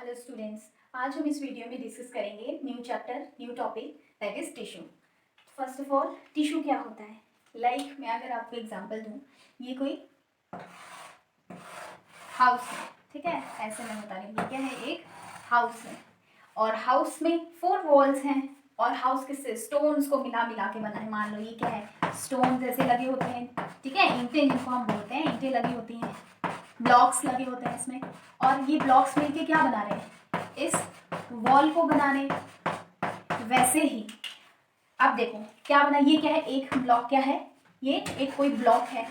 Hello students, आज हम इस वीडियो में डिस्कस करेंगे new chapter new topic that is tissue. First of all tissue क्या होता है। मैं अगर आपको एग्जांपल दूं, ये कोई हाउस है, ठीक है, ऐसे मैं बता रही हूँ। ये क्या है, एक हाउस है और हाउस में 4 वॉल्स हैं और हाउस किससे, स्टोन्स को मिला मिला के बना है। मान लो ये क्या है, स्टोन जैसे लगे होते हैं, ठीक है, ईंटें जिनको हम बोलते हैं, ईंटें लगी होती हैं, ब्लॉक्स लगे होते हैं इसमें, और ये ब्लॉक्स मिलके क्या बना रहे हैं, इस वॉल को बना रहे हैं। वैसे ही अब देखो क्या बना, ये क्या है, एक ब्लॉक क्या है, ये एक कोई ब्लॉक है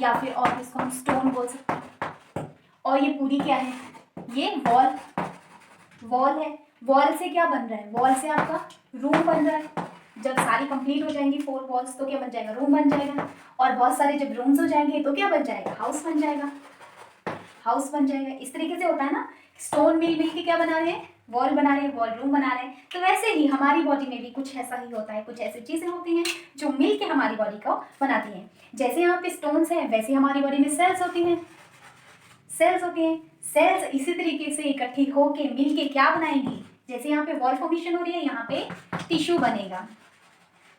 या फिर और इसको हम स्टोन बोल सकते हैं। और ये पूरी क्या है, ये वॉल है। वॉल से क्या बन रहा है, वॉल से आपका रूम बन रहा है। जब सारी कंप्लीट हो जाएंगी 4 वॉल्स तो क्या बन जाएगा, रूम बन जाएगा। और बहुत सारे जब रूम्स हो जाएंगे तो क्या बन जाएगा, हाउस बन जाएगा। हाउस बन जाएगा। इस तरीके से होता है ना, स्टोन मिल के क्या बना रहे हैं, वॉल बना रहे हैं, वॉल रूम बना रहे हैं। तो वैसे ही हमारी बॉडी में भी कुछ ऐसा ही होता है, कुछ ऐसी चीजें होती हैं जो मिल के हमारी बॉडी को बनाती हैं। जैसे यहाँ पे स्टोन्स हैं, वैसे हमारी बॉडी में सेल्स होती हैं। सेल्स इसी तरीके से इकट्ठी होके मिल के क्या बनाएंगी, जैसे यहाँ पे वॉल फॉर्मेशन हो रही है, यहाँ पे टिश्यू बनेगा।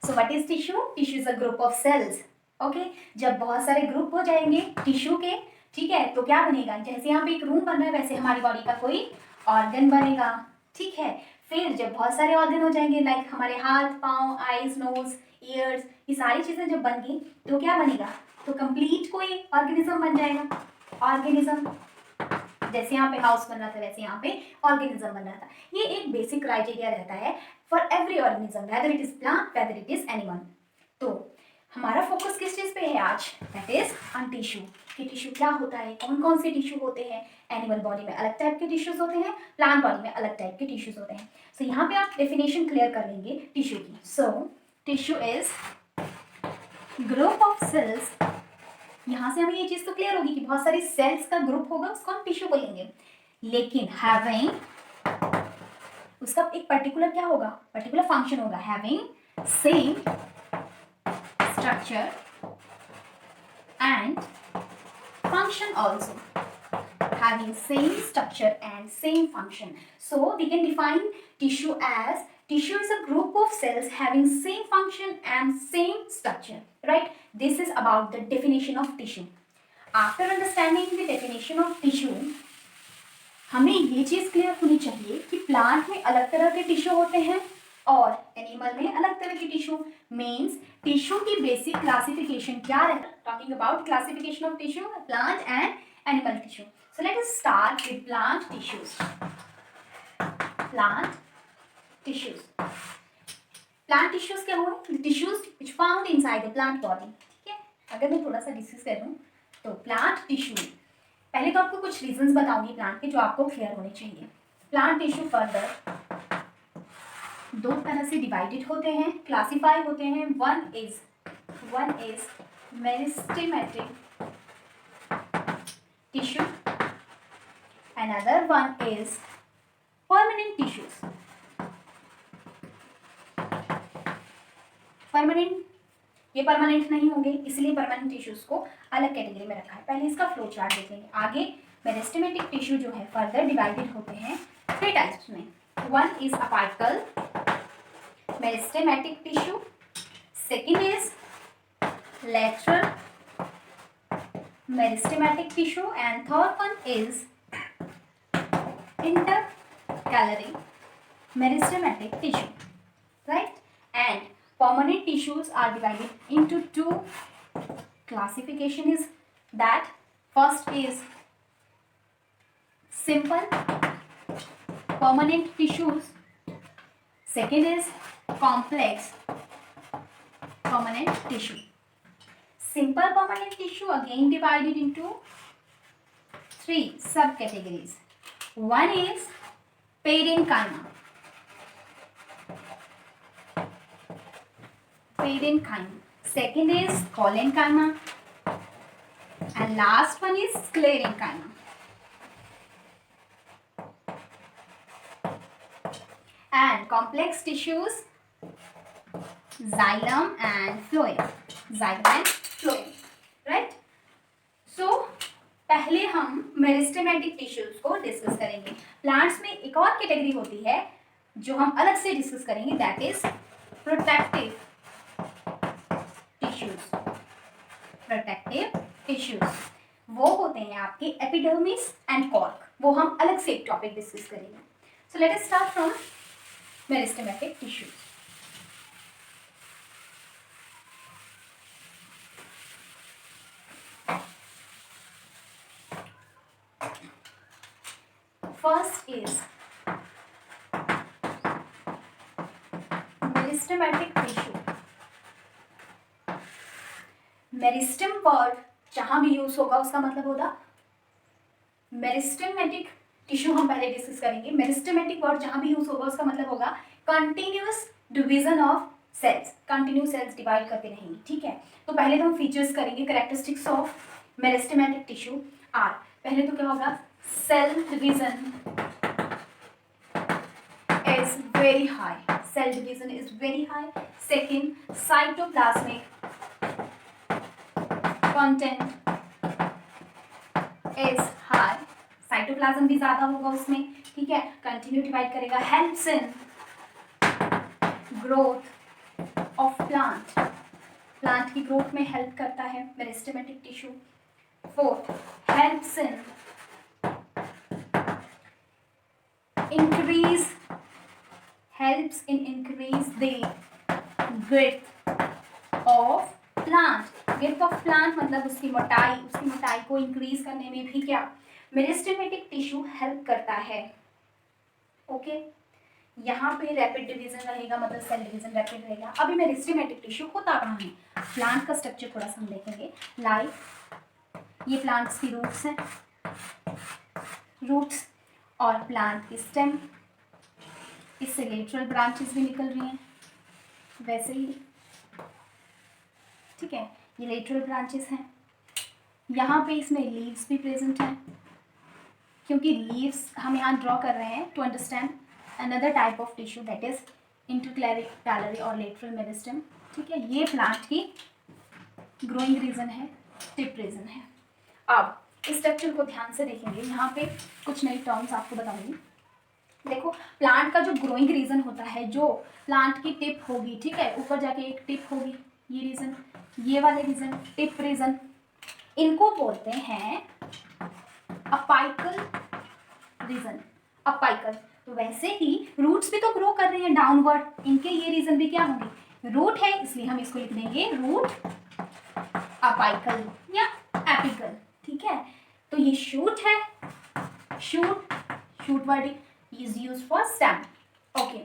So what is tissue, tissue is a group of cells. Okay, जब बहुत सारे ग्रुप हो जाएंगे टिश्यू के, ठीक है, तो क्या बनेगा, जैसे यहाँ पे एक रूम बन रहा है वैसे हमारी बॉडी का कोई ऑर्गन बनेगा, ठीक है। फिर जब बहुत सारे ऑर्गन हो जाएंगे, लाइक हमारे हाथ, पाँव, आईज, नोज, ईयर्स, ये सारी चीजें जब बन गई तो क्या बनेगा, तो कंप्लीट कोई ऑर्गेनिज्म बन जाएगा। ऑर्गेनिज्म, जैसे यहाँ पे हाउस बन रहा था वैसे यहाँ पे ऑर्गेनिज्म बन रहा था। ये एक बेसिक क्राइटेरिया रहता है for every organism, whether it is plant, whether it is animal. तो हमारा फोकस किस चीज पे है आज, दैट इज ऑन टिश्यू। कि टिश्यू क्या होता है, कौन कौन से टिश्यू होते हैं। एनिमल बॉडी में अलग टाइप के टिश्यूज होते हैं, प्लांट बॉडी में अलग टाइप के टिश्यूज होते हैं। सो यहाँ पे आप डेफिनेशन क्लियर कर लेंगे टिश्यू की। So tissue is group of cells. यहाँ से हमें ये चीज तो क्लियर होगी कि बहुत सारी सेल्स का ग्रुप होगा, उसको हम टिश्यू बोलेंगे। लेकिन हैविंग, उसका एक पर्टिकुलर क्या होगा, पर्टिकुलर फंक्शन होगा। Having same structure and function also. Having same structure and same function. So we can define tissue as, tissue is a group of cells having same function and same structure, right? This is about the definition of tissue. After understanding the definition of tissue, हमें ये चीज clear होनी चाहिए कि plant में अलग तरह के टिश्यू होते हैं और एनिमल में अलग तरह के टिश्यू। मीन्स टिश्यू की बेसिक क्लासिफिकेशन क्या है, talking about classification of tissue, plant and animal tissue. So let us start with plant tissues. Plant tissues. Plant tissues क्या हुए? The tissues which found inside the plant body. ठीक है? अगर मैं थोड़ा सा डिस्कस करूँ तो plant tissue, पहले तो आपको कुछ रीजंस बताऊंगी प्लांट के जो आपको क्लियर होने चाहिए। प्लांट टिश्यू फर्दर 2 तरह से डिवाइडेड होते हैं, क्लासिफाई होते हैं। One is meristematic tissue, another one is permanent tissues. Permanent, ये परमानेंट नहीं होंगे इसलिए परमानेंट टिश्यूज को अलग कैटेगरी में रखा है। पहले इसका फ्लो चार्ट देखेंगे। आगे मेरिस्टेमेटिक टिश्यू जो है फर्दर डिवाइडेड होते हैं 3 टाइप्स में। One is apical meristematic tissue, second is lateral meristematic tissue and third one is intercalary meristematic tissue, right? And permanent tissues are divided into 2 classification is that first is simple permanent tissues, second is complex permanent tissue. Simple permanent tissue again divided into 3 subcategories. One is parenchyma. Second is collenchyma, and last one is sclerenchyma. And complex tissues, xylem and phloem. Right? So पहले हम meristematic tissues को discuss करेंगे। Plants में एक और category होती है जो हम अलग से डिस्कस करेंगे, that is protective tissues. Protective tissues वो होते हैं आपके एपिडर्मिस एंड कॉर्क, वो हम अलग से एक टॉपिक डिस्कस करेंगे। So let us start from meristematic tissues. First is meristematic tissue. Meristem word जहां भी यूज होगा उसका मतलब होगा मेरिस्टेमेटिक टिश्यू। हम पहले डिस्कस करेंगे। मेरिस्टेमेटिक वर्ड जहां भी यूज होगा उसका मतलब होगा continuous division of cells. Continue cells divide करते रहेंगे, ठीक है। तो पहले तो हम फीचर्स करेंगे। Characteristics of meristematic tissue are, पहले तो क्या होगा, cell division is very high. Cell division is very high. Second, cytoplasmic content is high. Cytoplasm भी ज्यादा होगा उसमें, ठीक है। कंटिन्यू डिवाइड करेगा। Helps in growth of plant, plant की ग्रोथ में हेल्प करता है meristematic tissue. Fourth, helps in increase the width of plant. width of plant मतलब उसकी मोटाई को इंक्रीज करने में भी क्या मेरिस्टेमेटिक टिश्यू हेल्प करता है। ओके, यहाँ पे रैपिड डिवीजन रहेगा, मतलब सेल डिवीजन रैपिड रहेगा। अभी मेरिस्टेमेटिक टिश्यू होता कहाँ है, प्लांट का स्ट्रक्चर थोड़ा सा हम देखेंगे। लाइक ये प्लांट्स की रूट्स हैं, रूट्स और प्लांट की स्टेम, इससे लेटरल ब्रांचेस भी निकल रही हैं वैसे ही, ठीक है। ये लेटरल ब्रांचेस हैं। यहाँ पे इसमें लीव्स भी प्रेजेंट हैं, क्योंकि लीव्स हम यहाँ ड्रॉ कर रहे हैं to understand another type of tissue that is intercalary और लेटरल मेरिस्टेम, ठीक है। ये प्लांट की ग्रोइंग रीजन है, टिप रीजन है। अब इस स्ट्रक्चर को ध्यान से देखेंगे। यहाँ पे कुछ नई टर्म्स आपको बताऊंगी। देखो, प्लांट का जो ग्रोइंग रीजन होता है, जो प्लांट की टिप होगी, ठीक है, ऊपर जाके एक टिप होगी, ये रीजन, ये वाले रीजन, टिप रीजन, इनको बोलते हैं अपाइकल रीजन। अपाइकल, तो वैसे ही रूट्स भी तो ग्रो कर रहे हैं डाउनवर्ड, इनके ये रीजन भी क्या होंगे, रूट है, इसलिए हम इसको लिख देंगे रूट अपाइकल या एपिकल, ठीक है। तो ये शूट है, shoot word is used for stem. Okay,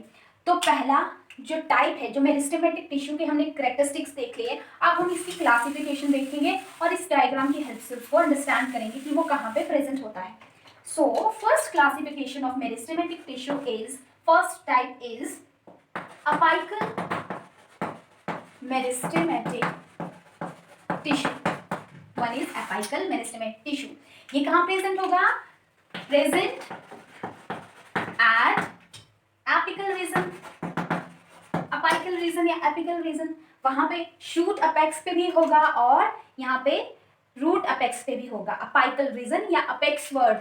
तो पहला जो टाइप है, जो मेरिस्टेमेटिक टिश्यू के हमने कैरेक्टरिस्टिक्स देख लिए, अब हम इसकी क्लासिफिकेशन देखेंगे और इस डायग्राम की हेल्प से उसको अंडरस्टैंड करेंगे कि वो कहाँ पे प्रेजेंट होता है। So first classification of meristematic tissue is, first type is apical meristematic tissue. One is apical meristematic tissue. ये कहाँ प्रेजेंट होगा, present at apical region, apical region या एपिकल रीजन। वहां पे शूट अपेक्स पे भी होगा और यहाँ पे रूट अपेक्स पे भी होगा। अपाइकल रीजन या अपेक्स वर्ड,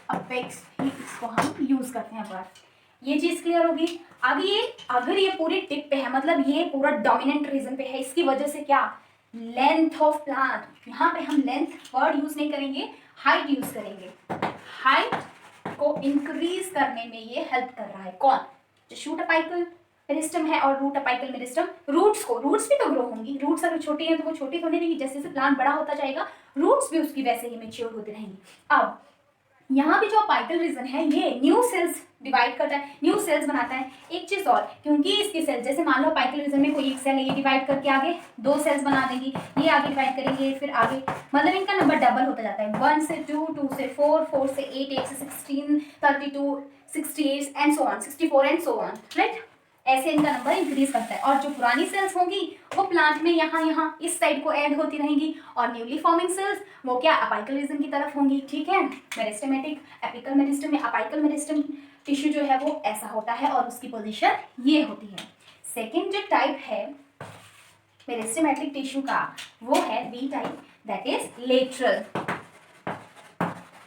अपेक्स ही इसको हम यूज करते हैं वर्ड। ये चीज क्लियर होगी। अब ये अगर ये पूरी टिप पे है, मतलब ये पूरा डोमिनेंट रीजन पे है, इसकी वजह से क्या, लेंथ ऑफ प्लांट, यहाँ पे हम लेंथ वर्ड यूज नहीं करेंगे, हाइट यूज करेंगे। हाइट को इंक्रीज करने में ये हेल्प कर रहा है। कौन, जो शूट अपाइकल मेरिस्टम है और रूट अपाइकल मेरिस्टम। रूट्स भी तो ग्रो होंगी, रूट्स अगर छोटी हैं तो वो छोटी तो नहीं रहेंगी, जैसे जैसे प्लांट बड़ा होता जाएगा रूट्स भी उसकी वैसे ही मेच्योर होते रहेंगी। अब यहाँ भी जो अपाइकल रीजन है, ये न्यू सेल्स डिवाइड करता है, न्यू सेल्स बनाता है। एक चीज और, क्योंकि इसकी सेल, जैसे मान लो अपाइकल रीजन में कोई एक सेल है, ये डिवाइड करके आगे दो सेल्स बना देंगी, ये आगे डिवाइड करेंगे, फिर आगे, मतलब इनका नंबर डबल होता जाता है। 1 से 2, 2 से 4, 4 से 8, 8 से 16, 32, 68 and so on, 64 and so on, right. ऐसे इनका नंबर इंक्रीज करता है। और जो पुरानी सेल्स होंगी वो प्लांट में यहाँ इस साइड को ऐड होती रहेंगी, और न्यूली फॉर्मिंग सेल्स वो क्या, अपाइकल रीजन की तरफ होंगी, ठीक है। मेरिस्टेमेटिक, एपिकल मेरिस्टम या अपाइकल मेरिस्टम टिश्यू जो है वो ऐसा होता है और उसकी पोजीशन ये होती है। सेकेंड जो टाइप है मेरिस्टेमेटिक टिश्यू का, वो है B type, that is lateral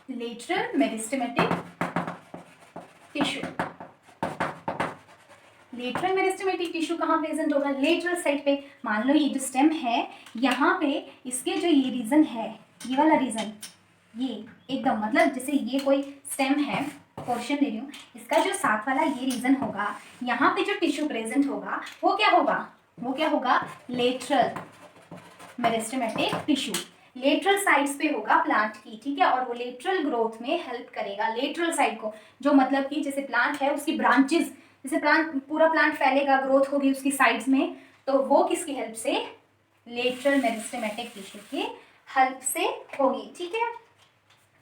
lateral meristematic tissue. Lateral meristematic tissue कहाँ प्रेजेंट होगा? लेटरल साइड पे। मान लो ये जो स्टेम है यहाँ पे, इसके जो ये रीजन है, ये वाला रीजन, ये एकदम मतलब जैसे ये कोई स्टेम है, पोर्शन ले रही हूँ, इसका जो साथ वाला ये रीजन होगा, यहाँ पे जो टिश्यू प्रेजेंट होगा वो क्या होगा? वो क्या होगा? Lateral meristematic tissue. Lateral sides पे होगा प्लांट की, ठीक है, और वो लेटरल ग्रोथ में हेल्प करेगा लेटरल साइड को। जो मतलब कि जैसे प्लांट है उसकी ब्रांचेस, जैसे पूरा प्लांट फैलेगा, ग्रोथ होगी उसकी साइड्स में, तो वो किसकी हेल्प से? लेटरल मेरिस्टेमेटिक टिश्यू की हेल्प से होगी, ठीक है।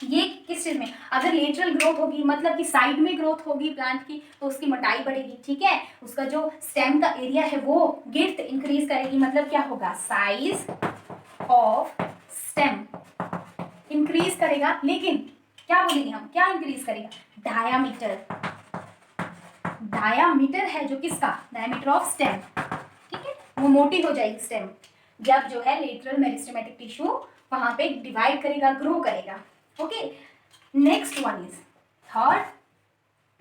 ये किस चीज में? अगर लेटरल ग्रोथ होगी मतलब कि साइड में ग्रोथ होगी प्लांट की, तो उसकी मोटाई बढ़ेगी, ठीक है, उसका जो स्टेम का एरिया है वो गिर्थ इंक्रीज करेगी, मतलब क्या होगा? साइज ऑफ स्टेम इंक्रीज करेगा। लेकिन क्या बोलेंगे हम, क्या इंक्रीज करेगा? डायामीटर। डायामीटर है जो किसका? डायामीटर ऑफ स्टेम, ठीक है, वो मोटी हो जाएगी स्टेम जब जो है लेटरल मेरिस्टेमेटिक टिश्यू वहां पे डिवाइड करेगा, ग्रो करेगा। Okay, next one is third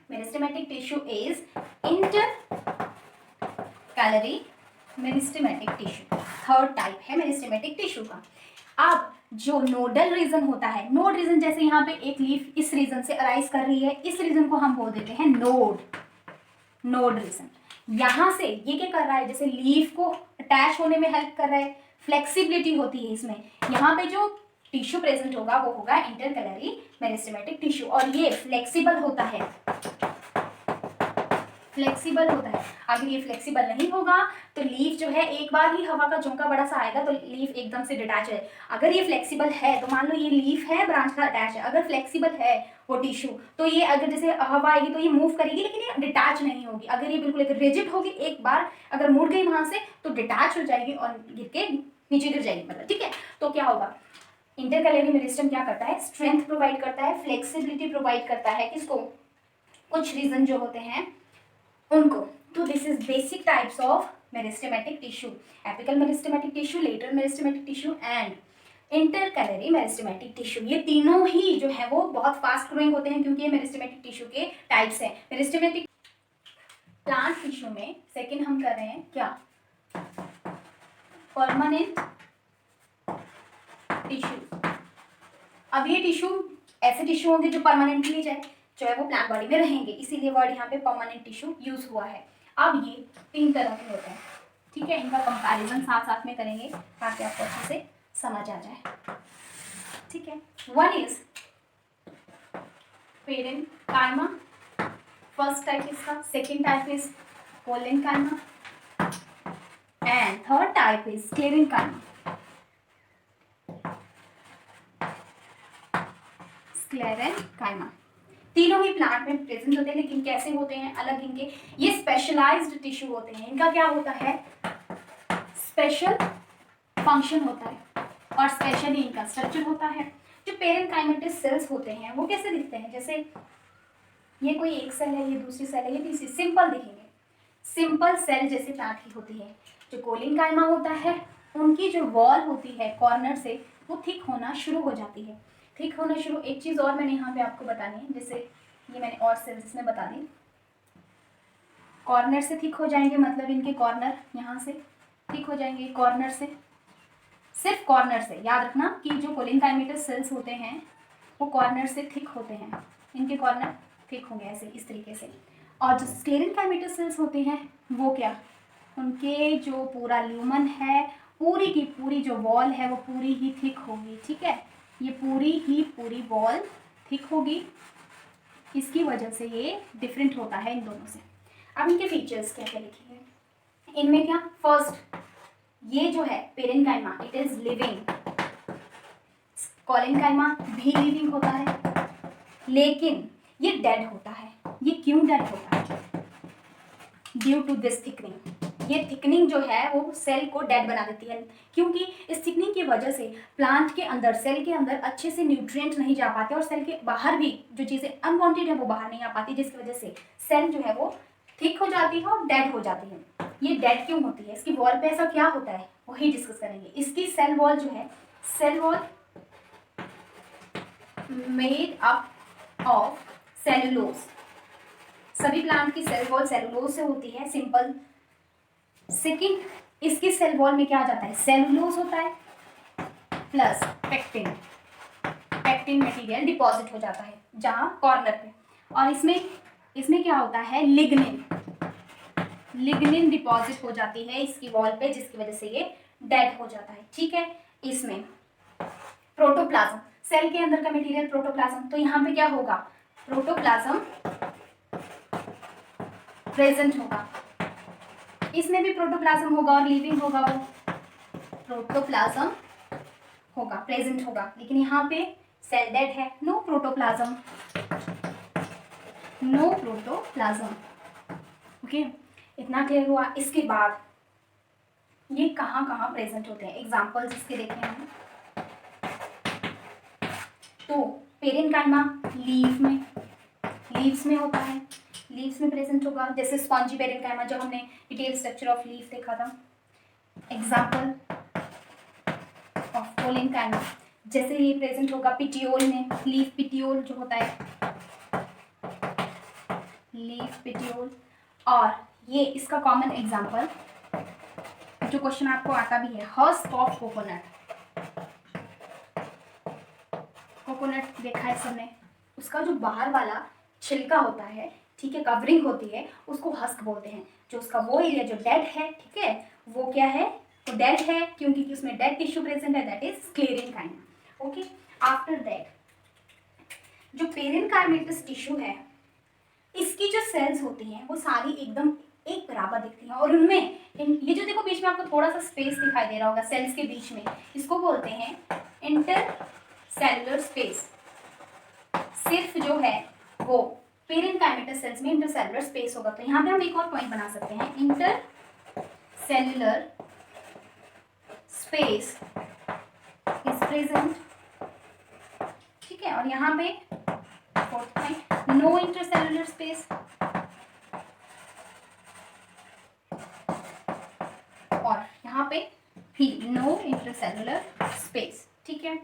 meristematic tissue is intercalary meristematic tissue. Third type है मेरिस्टेमेटिक टिश्यू का। अब जो नोडल रीजन होता है, नोड रीजन, जैसे यहाँ पे एक लीफ इस रीजन से अराइज कर रही है, इस रीजन को हम बोल देते हैं नोड। नोड रीजन यहाँ से ये क्या कर रहा है? जैसे लीफ को अटैच होने में हेल्प कर रहा है, फ्लेक्सिबिलिटी होती है इसमें। यहाँ पे जो टिश्यू प्रेजेंट होगा वो होगा इंटरकैलरी मेरिस्टेमेटिक टिश्यू, और ये फ्लेक्सिबल होता है। फ्लेक्सिबल होता है। अगर ये फ्लेक्सिबल नहीं होगा तो लीफ जो है, एक बार ही हवा का झोंका बड़ा सा आएगा तो लीफ एकदम से डिटैच है। अगर ये फ्लेक्सिबल है तो मान लो ये लीफ है, ब्रांच का अटैच है, अगर फ्लेक्सिबल है वो टिश्यू, तो ये अगर जैसे हवा आएगी तो ये मूव करेगी, लेकिन ये डिटैच नहीं होगी। अगर ये बिल्कुल एक रिजिड होगी, एक बार अगर मुड़ गई वहां से तो डिटैच हो जाएगी और गिर के नीचे गिर जाएगी, मतलब, ठीक है। तो क्या होगा? इंटरकैलरी मेरिस्टेम क्या करता है? स्ट्रेंथ प्रोवाइड करता है, फ्लेक्सिबिलिटी प्रोवाइड करता है, किसको? कुछ रीजन जो होते हैं उनको। तो this is basic types of meristematic tissue: apical meristematic tissue, lateral meristematic tissue and intercalary meristematic tissue. ये तीनों ही जो है वो बहुत फास्ट ग्रोइंग होते हैं क्योंकि ये मेरिस्टेमेटिक टिश्यू के टाइप्स हैं। मेरिस्टेमेटिक प्लांट टिश्यू में सेकंड हम कर रहे हैं क्या? Permanent tissue. अब ये टिश्यू ऐसे टिश्यू होंगे जो परमानेंटली जो है वो प्लांट बॉडी में रहेंगे, इसीलिए वर्ड यहाँ पे परमानेंट टिश्यू यूज हुआ है। अब ये तीन तरह के होते हैं, ठीक है, इनका कंपैरिजन साथ साथ में करेंगे ताकि आपको अच्छे से समझ आ जाए, ठीक है। One is parenchyma, first type इसका, second type is collenchyma and third type is sclerenchyma. Sclerenchyma तीनों ही प्लांट में प्रेजेंट होते हैं, लेकिन कैसे होते हैं? अलग इनके ये स्पेशलाइज्ड टिश्यू होते हैं। इनका क्या होता है? स्पेशल फंक्शन होता है और स्पेशली इनका स्ट्रक्चर होता है। जो पेरेन्काइमेटस सेल्स होते हैं वो कैसे दिखते हैं? जैसे ये कोई एक सेल है, ये दूसरी सेल है, ये तीसरी, सिंपल दिखेंगे, सिंपल सेल जैसे प्लांट की होती है। जो कोलिनकाइमा होता है उनकी जो वॉल होती है कॉर्नर से वो थिक होना शुरू हो जाती है। ठीक होना शुरू। एक चीज़ और मैंने यहाँ पे आपको बतानी है, जैसे ये मैंने और सेल्स में बता दी, कॉर्नर से थिक हो जाएंगे, मतलब इनके कॉर्नर यहाँ से थिक हो जाएंगे, कॉर्नर से, सिर्फ कॉर्नर से। याद रखना कि जो कोलिनकाइमेटस सेल्स होते हैं वो कॉर्नर से थिक होते हैं, इनके कॉर्नर थिक होंगे ऐसे, इस तरीके से। और जो स्क्लेरेनकाइमेटस सेल्स होते हैं वो क्या, उनके जो पूरा ल्यूमन है, पूरी की पूरी जो वॉल है वो पूरी ही थिक होगी, ठीक है, ये पूरी वॉल थिक होगी। इसकी वजह से ये डिफरेंट होता है इन दोनों से। अब इनके फीचर्स क्या क्या लिखेंगे इनमें? क्या, फर्स्ट ये जो है पेरेन्काइमा, इट इज लिविंग। कोलिनकाइमा भी लिविंग होता है लेकिन ये डेड होता है। ये क्यों डेड होता है? Due to this thickening. ये थिकनिंग जो है वो सेल को डेड बना देती है, क्योंकि इस थिकनिंग की वजह से प्लांट के अंदर, सेल के अंदर अच्छे से न्यूट्रिएंट नहीं जा पाते और सेल के बाहर भी जो चीज़ें अनवांटेड है वो बाहर नहीं आ पाती, जिसकी वजह से सेल जो है वो थिक हो जाती है और डेड हो जाती है। ये डेड क्यों होती है? इसकी वॉल पे ऐसा क्या होता है वही डिस्कस करेंगे। इसकी सेल वॉल जो है, cell wall made up of cellulose, सभी प्लांट की सेल वॉल सेलुलोज से होती है, सिंपल। सेकंड, इसकी सेल वॉल में क्या आ जाता है, सेलुलोज होता है plus pectin, pectin material deposit हो जाता है जहाँ कॉर्नर पे, और इसमें क्या होता है, लिग्निन, लिग्निन डिपॉजिट हो जाती है इसकी वॉल पे, जिसकी वजह से ये डेड हो जाता है, ठीक है। इसमें प्रोटोप्लाज्म, सेल के अंदर का मटेरियल प्रोटोप्लाज्म, तो यहाँ पे क्या होगा, प्रोटोप्लाज्म प्रेजेंट होगा, इसमें भी प्रोटोप्लाज्म होगा और लिविंग होगा, वो प्रोटोप्लाज्म होगा, प्रेजेंट होगा, लेकिन यहाँ पे सेल डेड है, no protoplasm, no protoplasm. Okay, इतना क्लियर हुआ। इसके बाद ये कहाँ कहाँ प्रेजेंट होते हैं, एग्जाम्पल्स इसके देखें हम। तो पेरेन्काइमा लीफ में, लीव्स में होता है, लीव्स में प्रेजेंट होगा, जैसे स्पॉन्जी पेरेन्काइमा जो हमने डिटेल स्ट्रक्चर ऑफ लीफ देखा था। एग्जाम्पल ऑफ कोलिनकाइमा, जैसे ये प्रेजेंट होगा पिटियोल में, लीफ पिटियोल जो होता है, लीफ पिटियोल। और ये इसका कॉमन एग्जाम्पल जो क्वेश्चन आपको आता भी है, हस्क ऑफ कोकोनट, कोकोनट देखा है सबने, उसका जो बाहर वाला छिलका होता है, ठीक है, कवरिंग होती है, उसको हस्क बोलते हैं। जो उसका वो एरिया जो डेड है, ठीक है, वो क्या है, वो डेड है क्योंकि उसमें डेड टिश्यू प्रेजेंट है, that is sclerenchyma. Okay, after that जो पेरेन्काइमेटस टिश्यू है, इसकी जो सेल्स होती हैं वो सारी एकदम एक बराबर दिखती हैं, और उनमें ये जो देखो बीच में आपको थोड़ा सा स्पेस दिखाई दे रहा होगा सेल्स के बीच में, इसको बोलते हैं इंटर सेलुलर स्पेस। सिर्फ जो है वो पेरेन्काइमेटस सेल्स में इंटरसेलुलर स्पेस होगा। तो यहाँ पे हम एक और पॉइंट बना सकते हैं, intercellular space is present, ठीक है। और यहाँ पे fourth point, no intercellular space, और यहाँ पे भी नो इंटरसेलुलर स्पेस, ठीक है।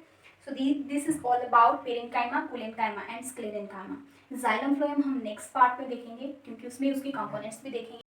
So this is all about parenchyma, collenchyma and sclerenchyma. Xylem phloem हम नेक्स्ट पार्ट में देखेंगे, क्योंकि उसमें उसके कंपोनेंट्स भी देखेंगे।